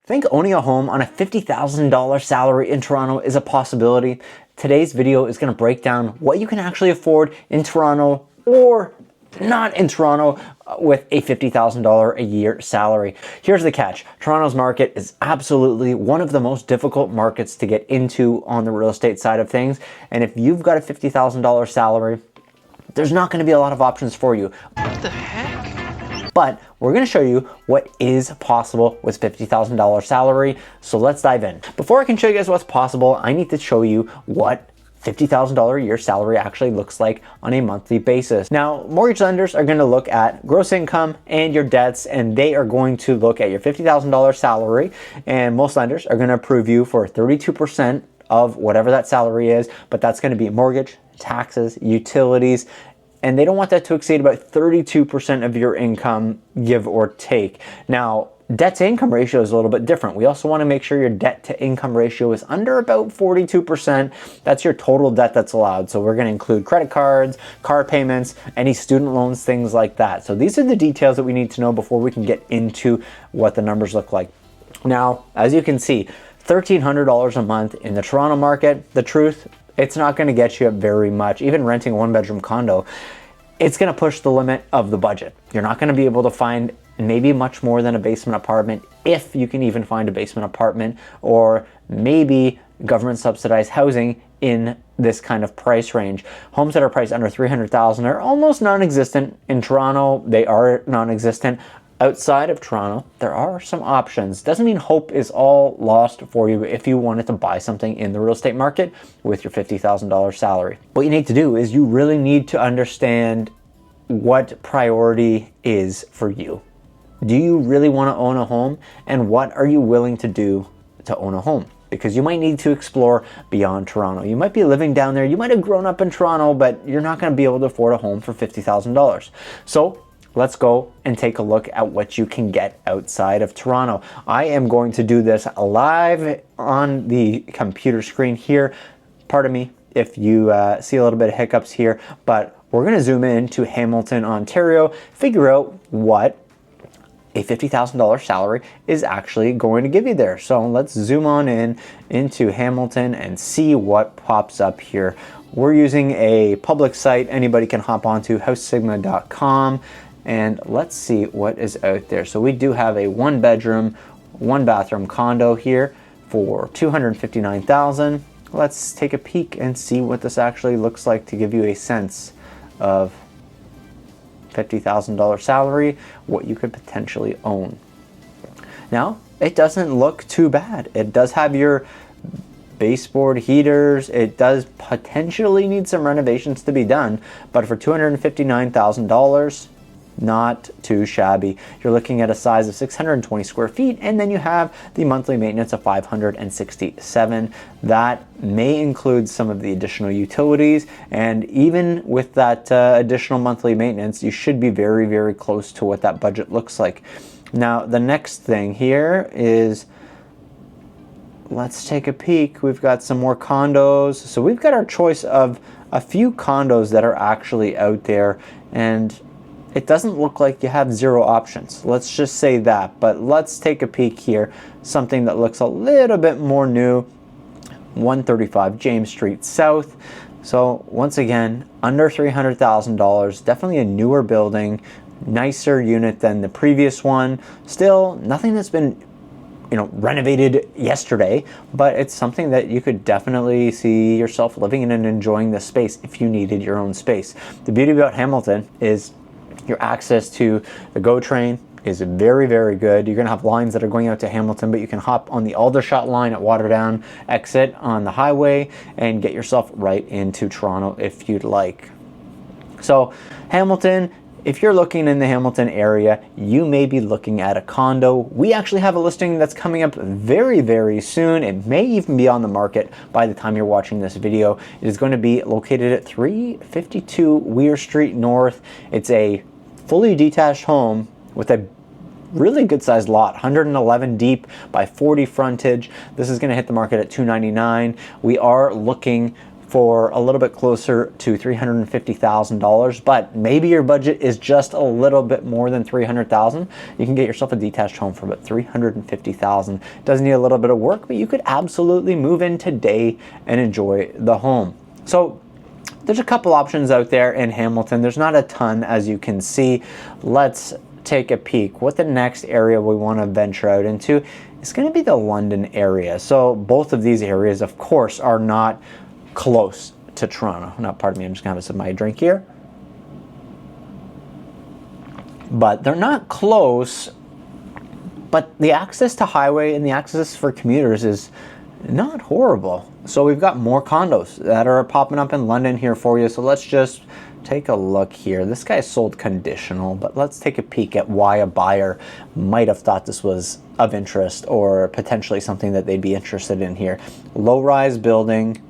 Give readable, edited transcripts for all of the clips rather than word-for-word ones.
Think owning a home on a $50,000 salary in Toronto is a possibility? Today's video is going to break down what you can actually afford in Toronto or not in Toronto with a $50,000 a year salary. Here's the catch. Toronto's market is absolutely one of the most difficult markets to get into on the real estate side of things. And if you've got a $50,000 salary, there's not going to be a lot of options for you. What the heck? But we're going to show you what is possible with $50,000 salary. So let's dive in. Before I can show you guys what's possible, I need to show you what $50,000 a year salary actually looks like on a monthly basis. Now, mortgage lenders are going to look at gross income and your debts, and they are going to look at your $50,000 salary, and most lenders are going to approve you for 32% of whatever that salary is, but that's going to be mortgage, taxes, utilities, and they don't want that to exceed about 32% of your income, give or take. Now, debt to income ratio is a little bit different. We also want to make sure your debt to income ratio is under about 42%. That's your total debt that's allowed. So we're going to include credit cards, car payments, any student loans, things like that. So these are the details that we need to know before we can get into what the numbers look like. Now, as you can see, $1,300 a month in the Toronto market. The truth, it's not going to get you very much. Even renting a one-bedroom condo, it's going to push the limit of the budget. You're not going to be able to find maybe much more than a basement apartment, if you can even find a basement apartment, or maybe government subsidized housing in this kind of price range. Homes that are priced under $300,000 are almost non-existent. In Toronto, they are non-existent. Outside of Toronto, there are some options. Doesn't mean hope is all lost for you if you wanted to buy something in the real estate market with your $50,000 salary. What you need to do is you really need to understand what priority is for you. Do you really want to own a home? And what are you willing to do to own a home? Because you might need to explore beyond Toronto. You might be living down there. You might have grown up in Toronto, but you're not going to be able to afford a home for $50,000. So let's go and take a look at what you can get outside of Toronto. I am going to do this live on the computer screen here. Pardon me if you see a little bit of hiccups here, but we're going to zoom in to Hamilton, Ontario, figure out what a $50,000 salary is actually going to give you there. So let's zoom on in into Hamilton and see what pops up here. We're using a public site anybody can hop onto, housesigma.com. And let's see what is out there. So we do have a one bedroom, one bathroom condo here for $259,000. Let's take a peek and see what this actually looks like to give you a sense of $50,000 salary, what you could potentially own. Now, it doesn't look too bad. It does have your baseboard heaters. It does potentially need some renovations to be done, but for $259,000, not too shabby. You're looking at a size of 620 square feet, and then you have the monthly maintenance of $567. That may include some of the additional utilities, and even with that additional monthly maintenance, you should be very, very close to what that budget looks like. Now, the next thing here is, let's take a peek. We've got some more condos. So we've got our choice of a few condos that are actually out there, and it doesn't look like you have zero options. Let's just say that, but let's take a peek here. Something that looks a little bit more new, 135 James Street South. So once again, under $300,000, definitely a newer building, nicer unit than the previous one. Still, nothing that's been renovated yesterday, but it's something that you could definitely see yourself living in and enjoying the space if you needed your own space. The beauty about Hamilton is your access to the GO train is very, very good. You're going to have lines that are going out to Hamilton, but you can hop on the Aldershot line at Waterdown exit on the highway and get yourself right into Toronto if you'd like. So Hamilton, if you're looking in the Hamilton area, you may be looking at a condo. We actually have a listing that's coming up very, very soon. It may even be on the market by the time you're watching this video. It is going to be located at 352 Weir Street North. It's a fully detached home with a really good sized lot, 111 deep by 40 frontage. This is going to hit the market at $299. We are looking for a little bit closer to $350,000, but maybe your budget is just a little bit more than $300,000. You can get yourself a detached home for about $350,000. Doesn't need a little bit of work, but you could absolutely move in today and enjoy the home. So there's a couple options out there in Hamilton. There's not a ton, as you can see. Let's take a peek. What the next area we want to venture out into is going to be the London area. So both of these areas, of course, are not close to Toronto. Now, pardon me, I'm just gonna have a sip of my drink here. But they're not close, but the access to highway and the access for commuters is not horrible. So we've got more condos that are popping up in London here for you. So let's just take a look here. This guy sold conditional, but let's take a peek at why a buyer might have thought this was of interest or potentially something that they'd be interested in here. Low-rise building,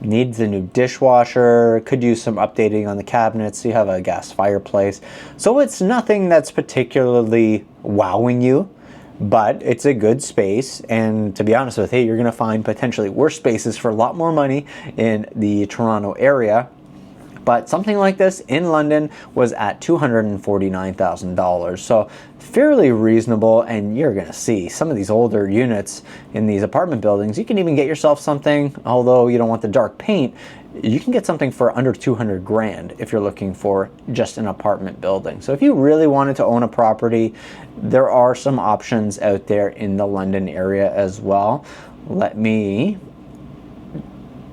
needs a new dishwasher, could use some updating on the cabinets. You have a gas fireplace. So it's nothing that's particularly wowing you, but it's a good space. And to be honest with you, you're going to find potentially worse spaces for a lot more money in the Toronto area. But something like this in London was at $249,000. So fairly reasonable, and you're gonna see some of these older units in these apartment buildings. You can even get yourself something, although you don't want the dark paint, you can get something for under 200 grand if you're looking for just an apartment building. So if you really wanted to own a property, there are some options out there in the London area as well. Let me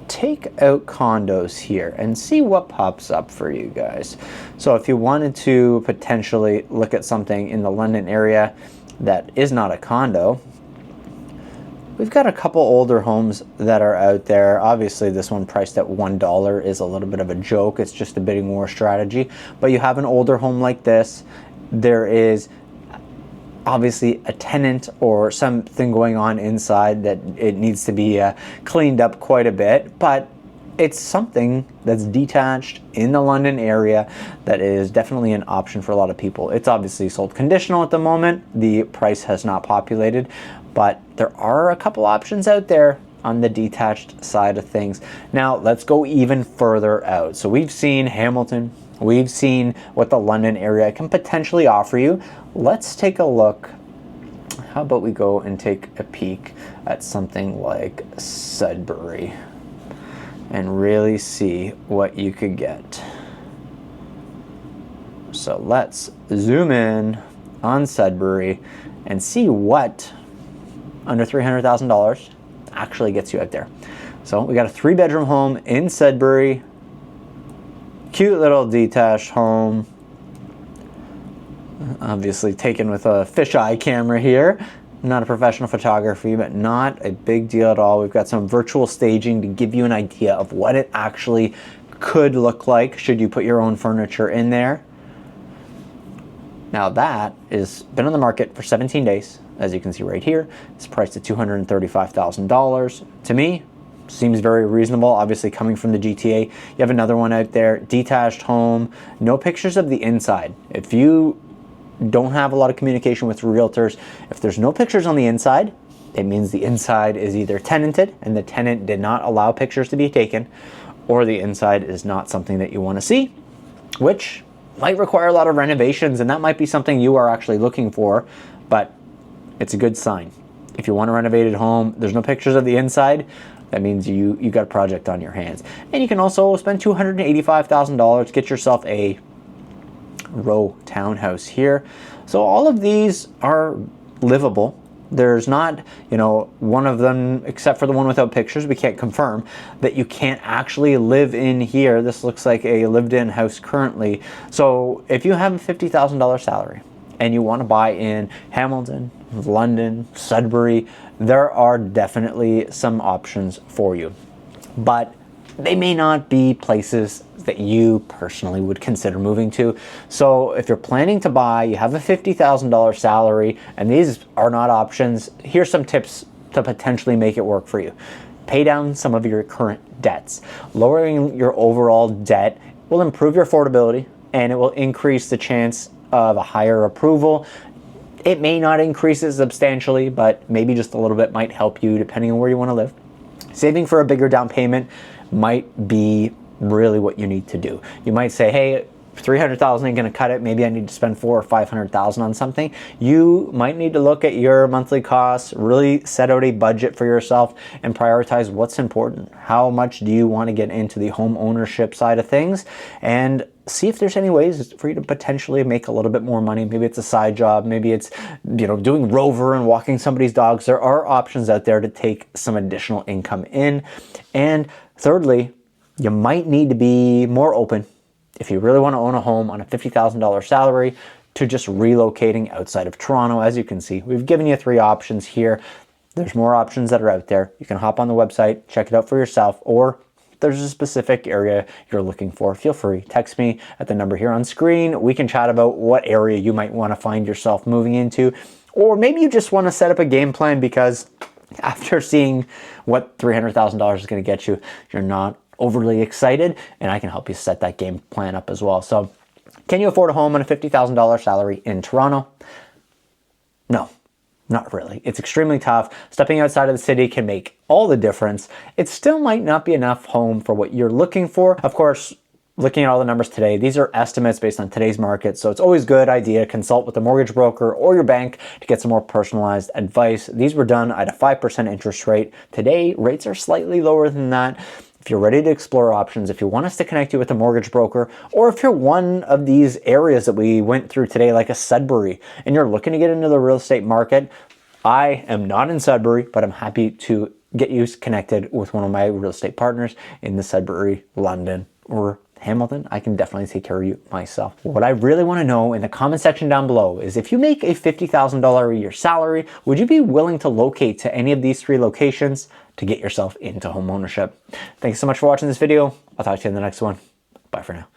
take out condos here and see what pops up for you guys. So if you wanted to potentially look at something in the London area that is not a condo, we've got a couple older homes that are out there. Obviously this one priced at $1 is a little bit of a joke. It's just a bidding war strategy, but you have an older home like this. There is obviously a tenant or something going on inside that it needs to be cleaned up quite a bit, but it's something that's detached in the London area that is definitely an option for a lot of people. It's obviously sold conditional at the moment. The price has not populated, but there are a couple options out there on the detached side of things. Now let's go even further out. So we've seen Hamilton, we've seen what the London area can potentially offer you. Let's take a look. How about we go and take a peek at something like Sudbury and really see what you could get. So let's zoom in on Sudbury and see what under $300,000 actually gets you out there. So we got a 3-bedroom home in Sudbury, cute little detached home, obviously taken with a fisheye camera here. Not a professional photography, but not a big deal at all. We've got some virtual staging to give you an idea of what it actually could look like should you put your own furniture in there. Now that is been on the market for 17 days, as you can see right here. It's priced at $235,000. To me, seems very reasonable. Obviously coming from the GTA, you have another one out there, detached home, no pictures of the inside. If you don't have a lot of communication with realtors, if there's no pictures on the inside, it means the inside is either tenanted and the tenant did not allow pictures to be taken, or the inside is not something that you want to see, which might require a lot of renovations, and that might be something you are actually looking for, but it's a good sign. If you want a renovated home, there's no pictures of the inside, that means you got a project on your hands. And you can also spend $285,000, get yourself a row townhouse here. So all of these are livable. There's not, one of them, except for the one without pictures, we can't confirm that you can't actually live in here. This looks like a lived-in house currently. So if you have a $50,000 salary and you want to buy in Hamilton, London, Sudbury, there are definitely some options for you. But they may not be places that you personally would consider moving to. So if you're planning to buy, you have a $50,000 salary, and these are not options, here's some tips to potentially make it work for you. Pay down some of your current debts. Lowering your overall debt will improve your affordability, and it will increase the chance of a higher approval. It may not increase it substantially, but maybe just a little bit might help you depending on where you want to live. Saving for a bigger down payment might be really what you need to do. You might say, hey, 300,000 ain't gonna cut it. Maybe I need to spend 400,000 or 500,000 on something. You might need to look at your monthly costs, really set out a budget for yourself and prioritize what's important. How much do you want to get into the home ownership side of things, and see if there's any ways for you to potentially make a little bit more money. Maybe it's a side job, maybe it's, you know, doing rover and walking somebody's dogs. There are options out there to take some additional income in. And thirdly, you might need to be more open, if you really want to own a home on a $50,000 salary, to just relocating outside of Toronto. As you can see, we've given you 3 options here. There's more options that are out there. You can hop on the website, check it out for yourself, or if there's a specific area you're looking for, feel free, text me at the number here on screen. We can chat about what area you might want to find yourself moving into, or maybe you just want to set up a game plan because after seeing what $300,000 is going to get you, you're not overly excited, and I can help you set that game plan up as well. So, can you afford a home on a $50,000 salary in Toronto? No, not really. It's extremely tough. Stepping outside of the city can make all the difference. It still might not be enough home for what you're looking for. Of course, looking at all the numbers today, these are estimates based on today's market, so it's always a good idea to consult with a mortgage broker or your bank to get some more personalized advice. These were done at a 5% interest rate. Today, rates are slightly lower than that. If you're ready to explore options, if you want us to connect you with a mortgage broker, or if you're one of these areas that we went through today, like a Sudbury, and you're looking to get into the real estate market, I am not in Sudbury, but I'm happy to get you connected with one of my real estate partners in the Sudbury, London, or Hamilton. I can definitely take care of you myself. What I really want to know in the comment section down below is, if you make a $50,000 a year salary, would you be willing to locate to any of these 3 locations to get yourself into home ownership? Thanks so much for watching this video. I'll talk to you in the next one. Bye for now.